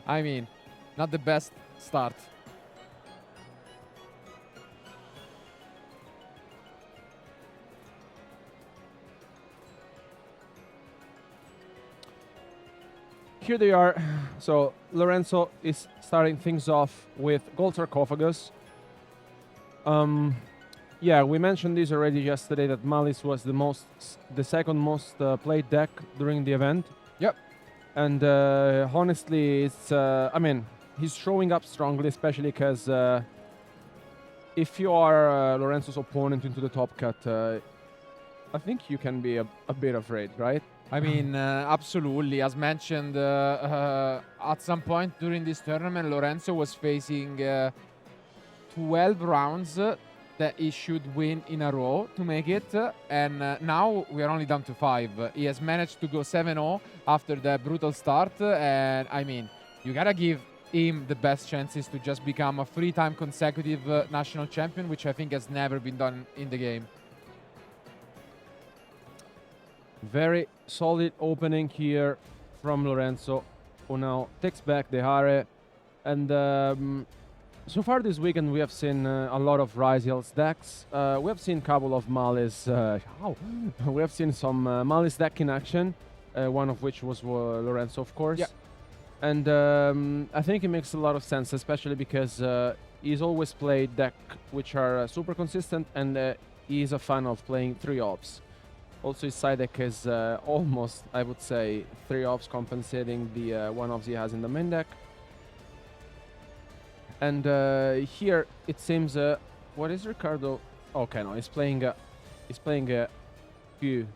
I mean, not the best start. Here they are. So Lorenzo is starting things off with Gold Sarcophagus. Yeah, we mentioned this already yesterday that Maliss was the second most played deck during the event. Yep. And honestly, it's I mean, he's showing up strongly, especially because if you are Lorenzo's opponent into the top cut, I think you can be a bit afraid, right? I mean, absolutely. As mentioned, at some point during this tournament, Lorenzo was facing 12 rounds that he should win in a row to make it. And now we are only down to 5. He has managed to go 7-0 after the brutal start. And I mean, you gotta give him the best chances to just become a 3-time consecutive national champion, which I think has never been done in the game. Very solid opening here from Lorenzo, who now takes back the Hare. And so far this weekend we have seen a lot of Rise Hills decks. We have seen a couple of Maliss. We have seen some Maliss deck in action, one of which was Lorenzo, of course. Yeah. And I think it makes a lot of sense, especially because he's always played deck which are super consistent, and he's a fan of playing 3 ops. Also, his side deck is almost, I would say, 3 ops compensating the 1 ops he has in the main deck. And here it seems, what is Ricardo? Okay, no, he's playing Q.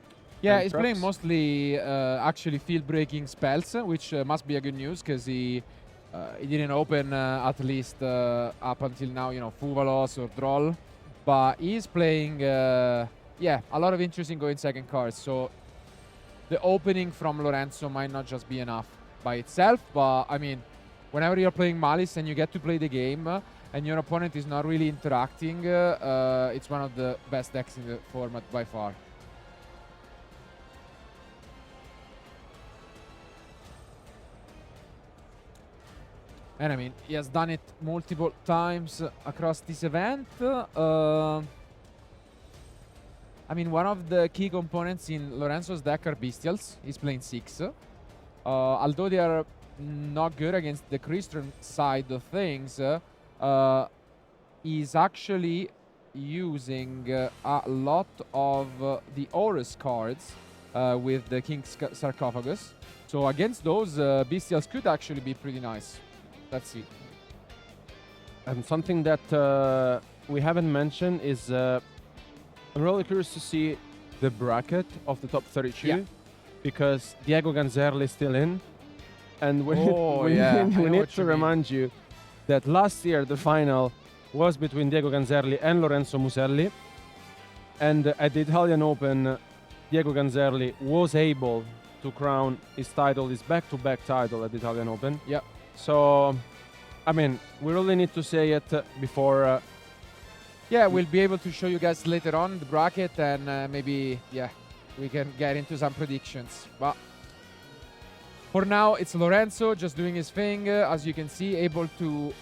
Yeah, he's playing mostly actually field-breaking spells, which must be a good news because he didn't open at least up until now, you know, Fuvalos or Droll. But he's playing, yeah, a lot of interesting going second cards. So the opening from Lorenzo might not just be enough by itself, but I mean, whenever you're playing Maliss and you get to play the game and your opponent is not really interacting, it's one of the best decks in the format by far. And I mean, he has done it multiple times across this event. I mean, one of the key components in Lorenzo's deck are Bestials. He's playing 6. Although they are not good against the Crystron side of things, he's actually using a lot of the Horus cards with the King's Sarcophagus. So against those, Bestials could actually be pretty nice. Let's see. And something that we haven't mentioned is I'm really curious to see the bracket of the top 32 because Diego Ganzerli is still in. And we need to remind you that last year the final was between Diego Ganzerli and Lorenzo Muselli. And at the Italian Open, Diego Ganzerli was able to crown his title, his back-to-back title at the Italian Open. Yep. So, I mean, we really need to say it before... yeah, we'll be able to show you guys later on the bracket and maybe, yeah, we can get into some predictions. But for now, it's Lorenzo just doing his thing. As you can see, able to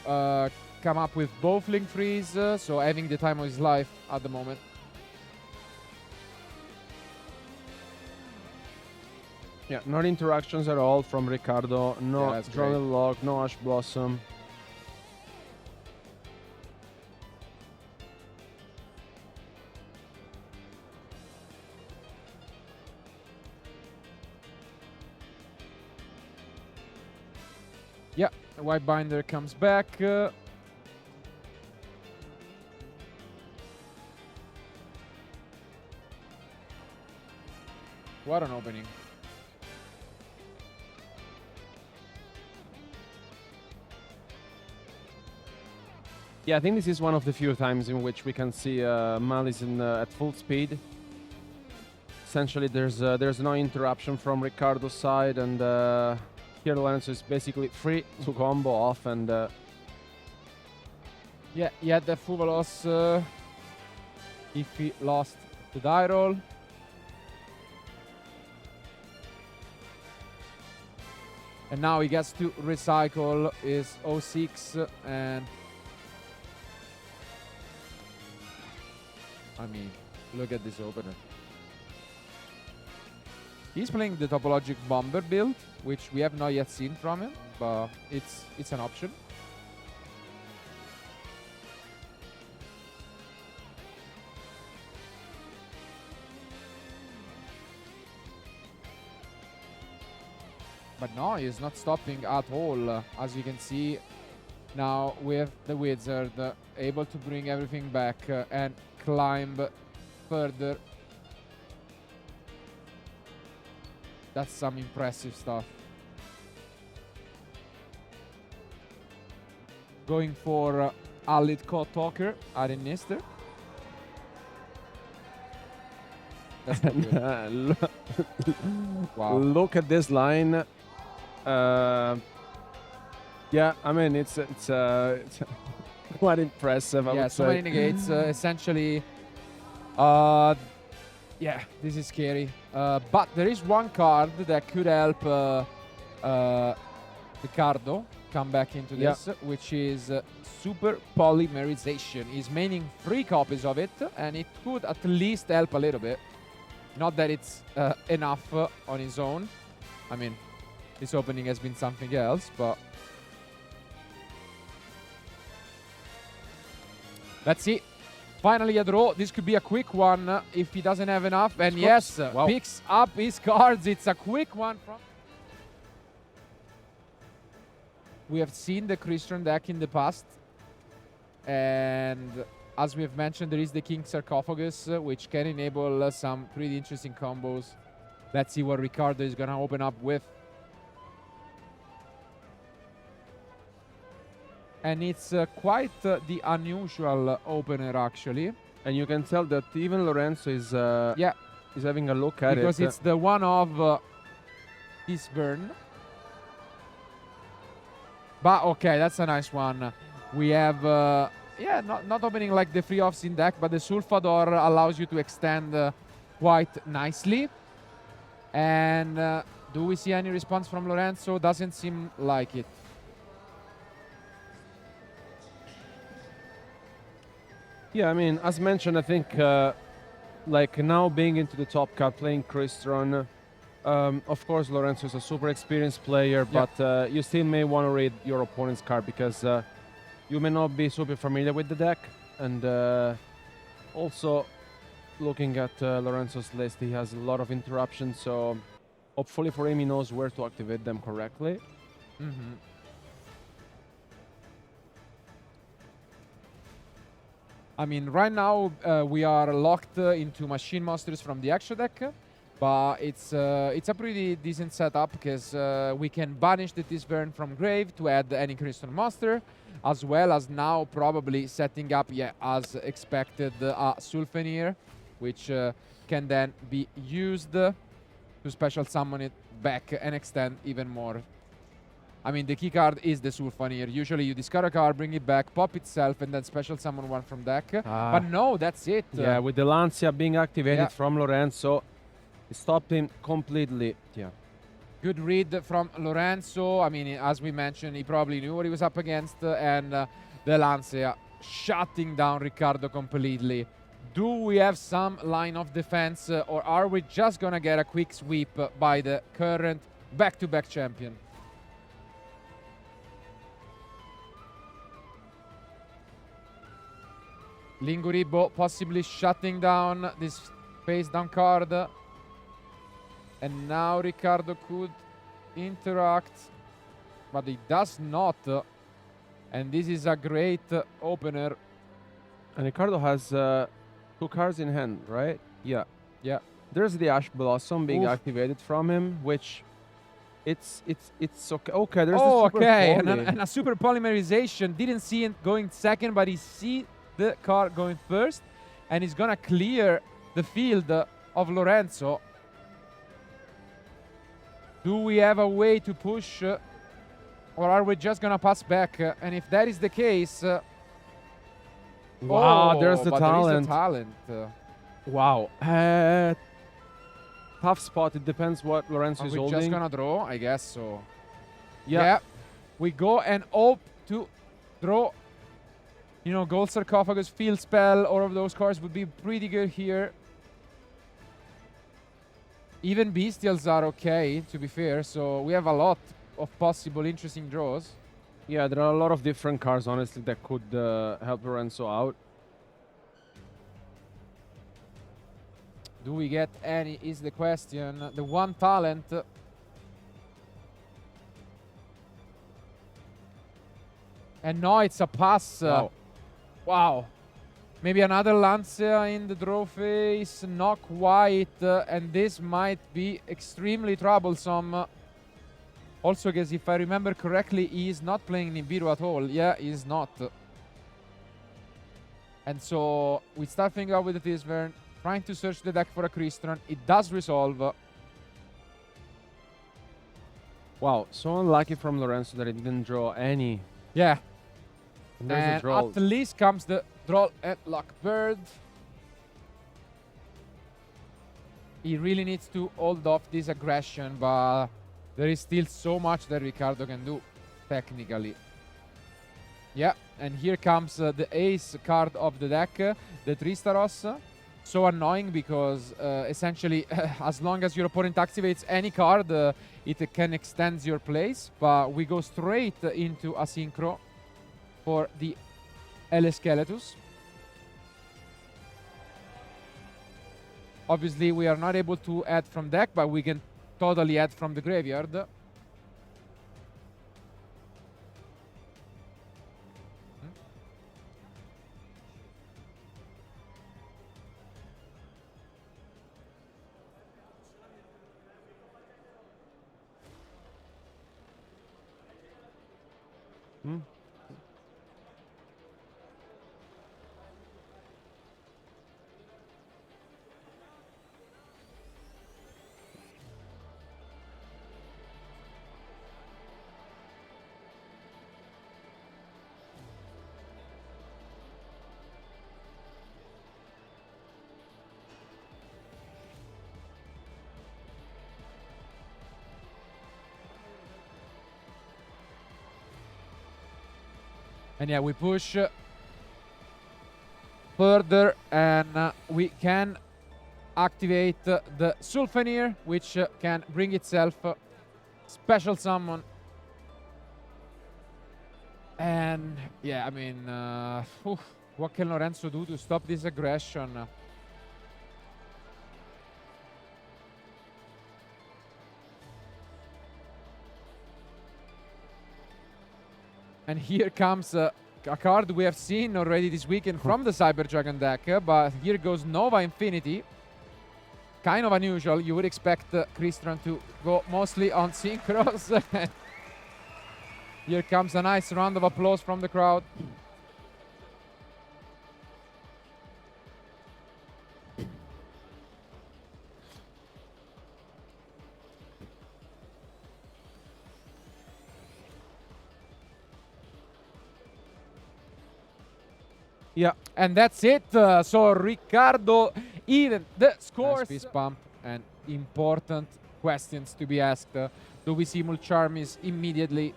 come up with both link freeze, so having the time of his life at the moment. Yeah, no interactions at all from Ricardo. No Yeah, Draw the Log, no Ash Blossom. Yeah, the White Binder comes back. What an opening. Yeah, I think this is one of the few times in which we can see Maliss at full speed. Essentially, there's no interruption from Ricardo's side, and here Lorenzo is basically free to combo off, and yeah, he had the Fuvalos if he lost the die roll. And now he gets to recycle his 06 and... I mean, look at this opener. He's playing the topologic bomber build, which we have not yet seen from him, but it's an option. But no, he's not stopping at all. As you can see, now with the wizard able to bring everything back and climb further. That's some impressive stuff. Going for Alid Talker, Aren Nister. That's not good. Wow. Look at this line. Yeah, I mean it's quite impressive. I would so say. many negates. Essentially, yeah, this is scary. But there is one card that could help Ricardo come back into this, which is Super Polymerization. He's maining 3 copies of it, and it could at least help a little bit. Not that it's enough on his own. I mean, this opening has been something else, but... Let's see. Finally a draw. This could be a quick one if he doesn't have enough. And yes, picks up his cards. It's a quick one from... We have seen the Crystron deck in the past. And as we have mentioned, there is the King Sarcophagus, which can enable some pretty interesting combos. Let's see what Ricardo is going to open up with. And it's quite the unusual opener, actually. And you can tell that even Lorenzo is is having a look at it. Because it's the one of this burn. But okay, that's a nice one. We have, not opening like the free offs in deck, but the Sulfador allows you to extend quite nicely. And do we see any response from Lorenzo? Doesn't seem like it. Yeah, I mean, as mentioned, I think like now being into the top card, playing Crystron, of course Lorenzo is a super experienced player, but you still may want to read your opponent's card because you may not be super familiar with the deck. And also looking at Lorenzo's list, he has a lot of interruptions, so hopefully for him he knows where to activate them correctly. I mean, right now we are locked into Machine Monsters from the extra deck, but it's a pretty decent setup because we can banish the Tisburn from grave to add any Crystal monster, as well as now probably setting up, as expected, a Sulfenir, which can then be used to special summon it back and extend even more. I mean, the key card is the Sulfenir. Usually you discard a card, bring it back, pop itself, and then special summon one from deck. But no, that's it. Yeah, with the Lancia being activated from Lorenzo, it stopped him completely. Yeah. Good read from Lorenzo. I mean, as we mentioned, he probably knew what he was up against, and the Lancia shutting down Ricardo completely. Do we have some line of defense, or are we just gonna get a quick sweep by the current back-to-back champion? Linguribo possibly shutting down this face down card. And now Ricardo could interact, but he does not. And this is a great opener. And Ricardo has 2 cards in hand, right? Yeah. Yeah. There's the Ash Blossom being activated from him, which it's okay. Okay, there's the super and a super polymerization. Didn't see it going second, but he see the card going first, and he's gonna clear the field of Lorenzo. Do we have a way to push, or are we just gonna pass back? And if that is the case, wow, there's the talent. There is the talent. Wow, tough spot. It depends what Lorenzo is holding. Are we just gonna draw? I guess so. Yeah. We go and hope to draw, you know, Gold Sarcophagus, Field Spell, all of those cards would be pretty good here. Even Bestials are okay, to be fair, so we have a lot of possible interesting draws. Yeah, there are a lot of different cards, honestly, that could help Lorenzo out. Do we get any, is the question. The one talent. And no, it's a pass. Wow. Wow. Maybe another Lancia in the draw phase. Not quite. And this might be extremely troublesome. Also, because if I remember correctly, he is not playing Nibiru at all. Yeah, he's not. And so we start thinking out with the Tisvern, trying to search the deck for a Crystron. It does resolve. Wow, so unlucky from Lorenzo that he didn't draw any. Yeah. And there's a And draw. at least comes the draw at Lockbird. He really needs to hold off this aggression, but there is still so much that Ricardo can do, technically. Yeah, and here comes the ace card of the deck, the Tristaros. So annoying because essentially, as long as your opponent activates any card, it can extend your plays. But we go straight into a synchro for the Skeletus. Obviously, we are not able to add from deck, but we can totally add from the graveyard. Hmm? And yeah, we push further, and we can activate the Sulfenir, which can bring itself special summon. And yeah, I mean, what can Lorenzo do to stop this aggression? And here comes a card we have seen already this weekend from the Cyber Dragon deck, but here goes Nova Infinity. Kind of unusual. You would expect Crystron to go mostly on synchros. Here comes a nice round of applause from the crowd. Yeah. And that's it. So Ricardo, even the scores. Nice fist pump and important questions to be asked. Do we simul Charmis immediately?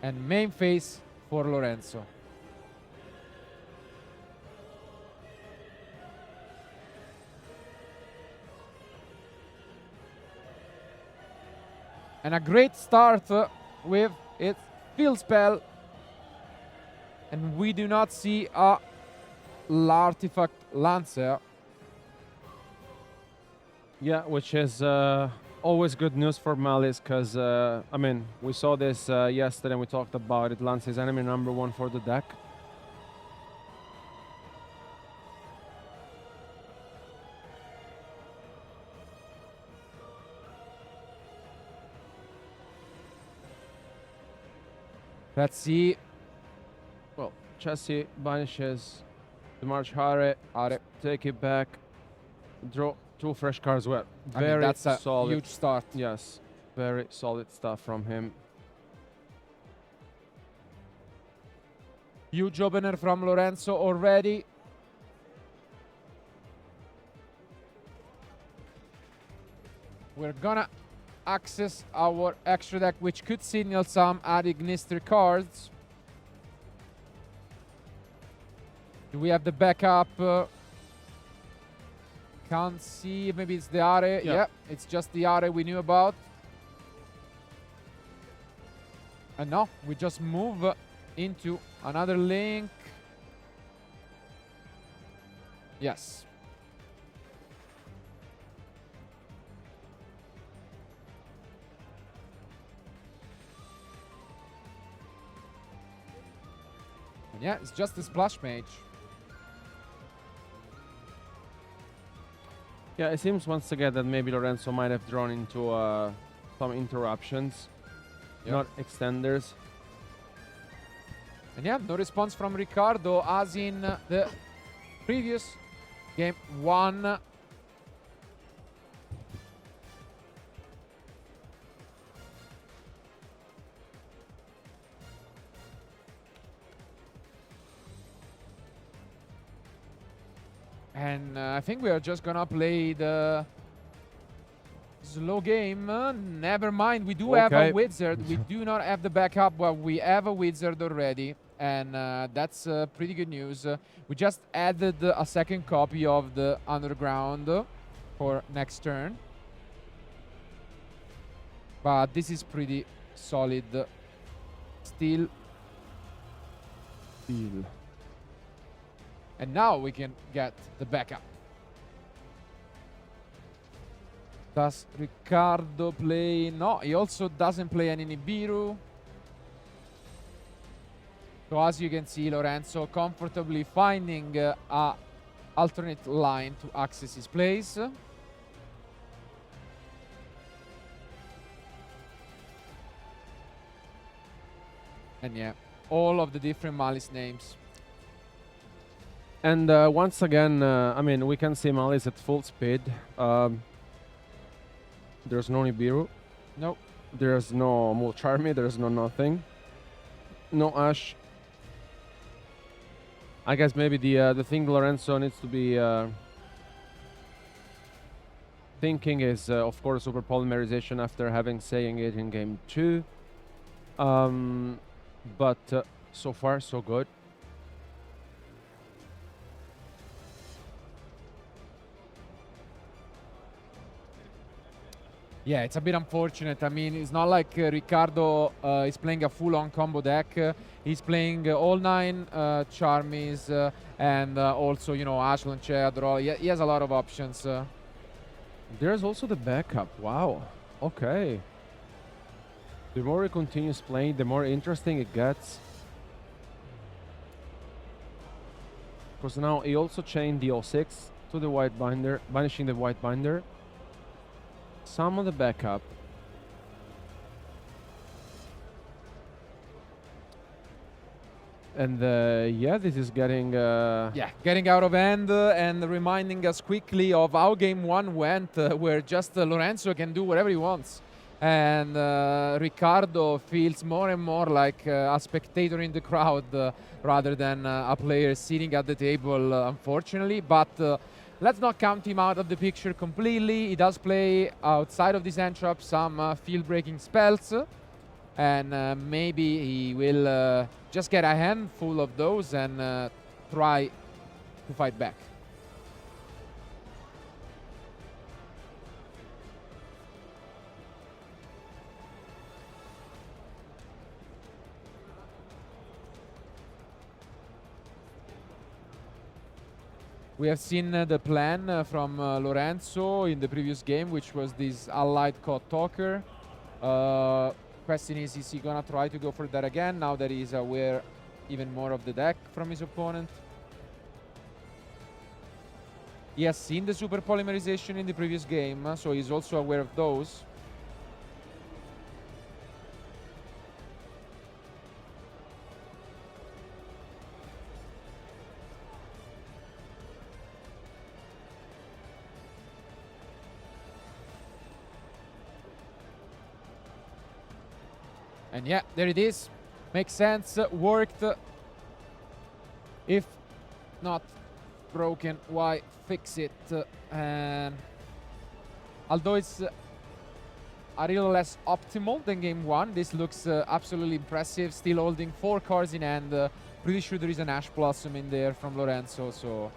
And main phase for Lorenzo. And a great start with its field spell. And we do not see a l'artifact Lancer. Yeah, which is always good news for Maliss, because, I mean, we saw this yesterday and we talked about it. Lance is enemy number 1 for the deck. Let's see. Well, Chassis banishes the March Hare, take it back, draw 2 fresh cards. Well, very that's a solid. huge start. Yes, very solid stuff from him. Huge opener from Lorenzo already. We're gonna access our extra deck, which could signal some added Gnister cards. Do we have the backup? Can't see. Maybe it's the Are. Yeah, it's just the Are we knew about. And no, we just move into another link. Yes. And yeah, it's just a Splash Mage. Yeah, it seems once again that maybe Lorenzo might have drawn into some interruptions, not extenders. And yeah, no response from Ricardo as in the previous game 1. And I think we are just gonna play the slow game. Never mind, we do have a wizard. We do not have the backup, but we have a wizard already. And that's pretty good news. We just added a second copy of the Underground for next turn. But this is pretty solid still. And now we can get the backup. Does Ricardo play? No, he also doesn't play any Nibiru. So as you can see, Lorenzo comfortably finding a alternate line to access his plays. And yeah, all of the different Maliss names. And once again, I mean, we can see Maliss at full speed. There's no Nibiru. Nope. There's no Mulcharmy. There's no nothing. No Ash. I guess maybe the thing Lorenzo needs to be thinking is, of course, super polymerization after having saying it in game 2. But so far, so good. Yeah, it's a bit unfortunate. I mean, it's not like Ricardo is playing a full-on combo deck. He's playing all 9 Charmies and also, you know, Ash Launcher, draw. He has a lot of options. There's also the backup. Wow. Okay. The more he continues playing, the more interesting it gets. Because now he also chained the 06 to the white binder, banishing the white binder. Some of the backup. And yeah, this is getting... yeah, getting out of hand and reminding us quickly of how game 1 went, where just Lorenzo can do whatever he wants. And Ricardo feels more and more like a spectator in the crowd rather than a player sitting at the table, unfortunately. But let's not count him out of the picture completely. He does play outside of this end trap some field-breaking spells. And maybe he will just get a handful of those and try to fight back. We have seen the plan from Lorenzo in the previous game, which was this allied Code Talker. Question is he gonna try to go for that again now that he's aware even more of the deck from his opponent? He has seen the super polymerization in the previous game, so he's also aware of those. And yeah, there it is. Makes sense. Worked. If not broken, why fix it? And although it's a little less optimal than game 1. This looks absolutely impressive. Still holding 4 cards in hand. Pretty sure there is an Ash Blossom in there from Lorenzo. So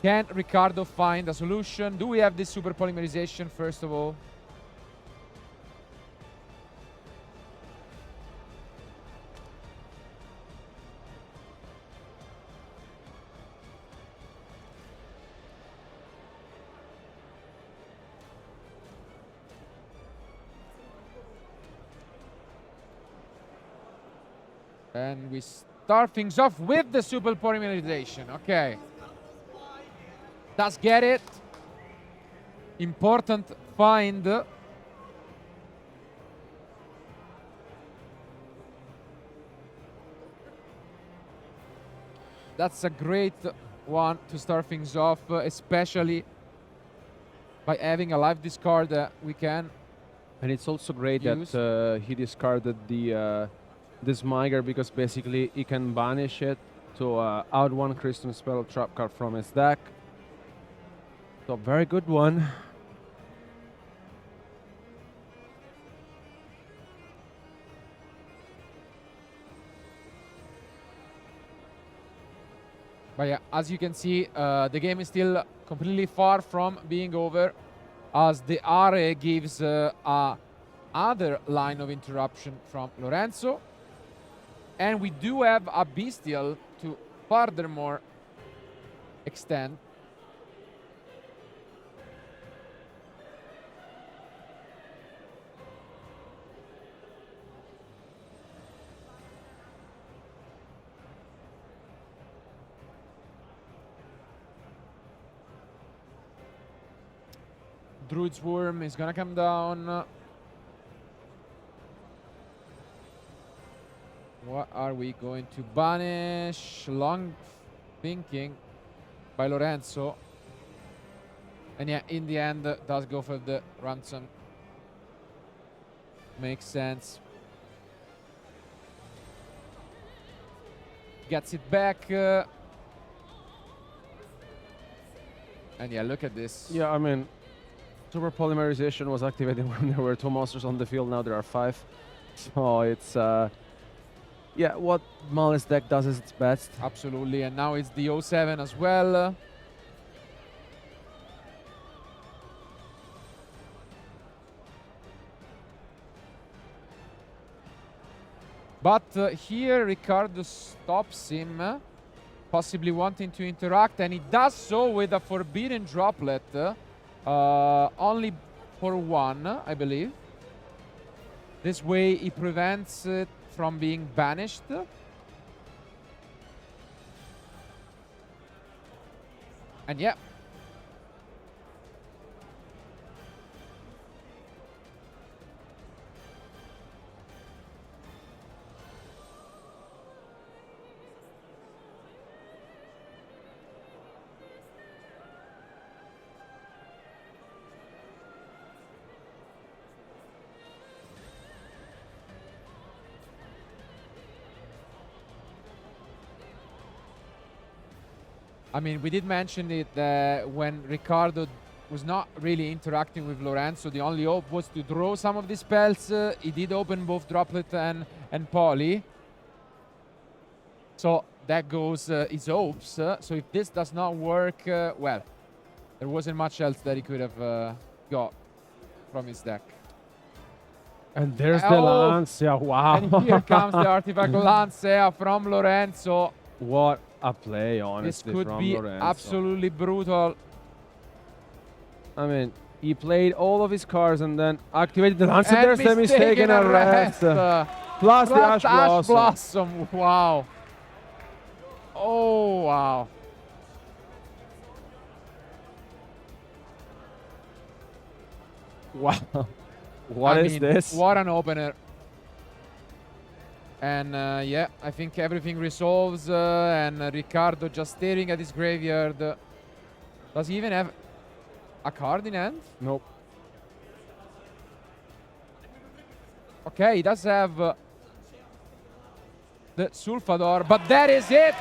can Ricardo find a solution? Do we have this super polymerization first of all? And we start things off with the super polymerization. Okay. Does get it. Important find. That's a great one to start things off, especially by having a live discard that we can. And it's also great use. that he discarded the this Miger because basically he can banish it to out one Crystron spell trap card from his deck. So very good one. But yeah, as you can see, the game is still completely far from being over, as the RA gives a other line of interruption from Lorenzo. And we do have a Bestial to furthermore extend. Druid's Worm is gonna come down. What are we going to banish? Long thinking by Lorenzo. And yeah, in the end, does go for the ransom. Makes sense. Gets it back. And yeah, look at this. Yeah, I mean, super polymerization was activated when there were 2 monsters on the field. Now there are 5. So it's yeah, what Maliss deck does is its best. Absolutely, and now it's the 07 as well. But here Ricardo stops him, possibly wanting to interact, and he does so with a Forbidden Droplet, only for 1, I believe. This way he prevents it from being banished. And yeah. I mean, we did mention it when Ricardo was not really interacting with Lorenzo. The only hope was to draw some of the spells. He did open both Droplet and Poly. So that goes his hopes. So if this does not work, well, there wasn't much else that he could have got from his deck. And there's the Lancia, wow. And here comes the Artifact Lancia from Lorenzo. What a play, honestly, This could from be Lorenzo. absolutely brutal. I mean, he played all of his cards and then activated the Lancia. And There's the mistaken arrest. Plus the Ash Blossom. Blossom. Wow. Oh, wow. Wow. What is this? What an opener. And yeah, I think everything resolves. And Ricardo just staring at his graveyard. Does he even have a card in hand? Nope. Okay, he does have the Sulfador, but that is it.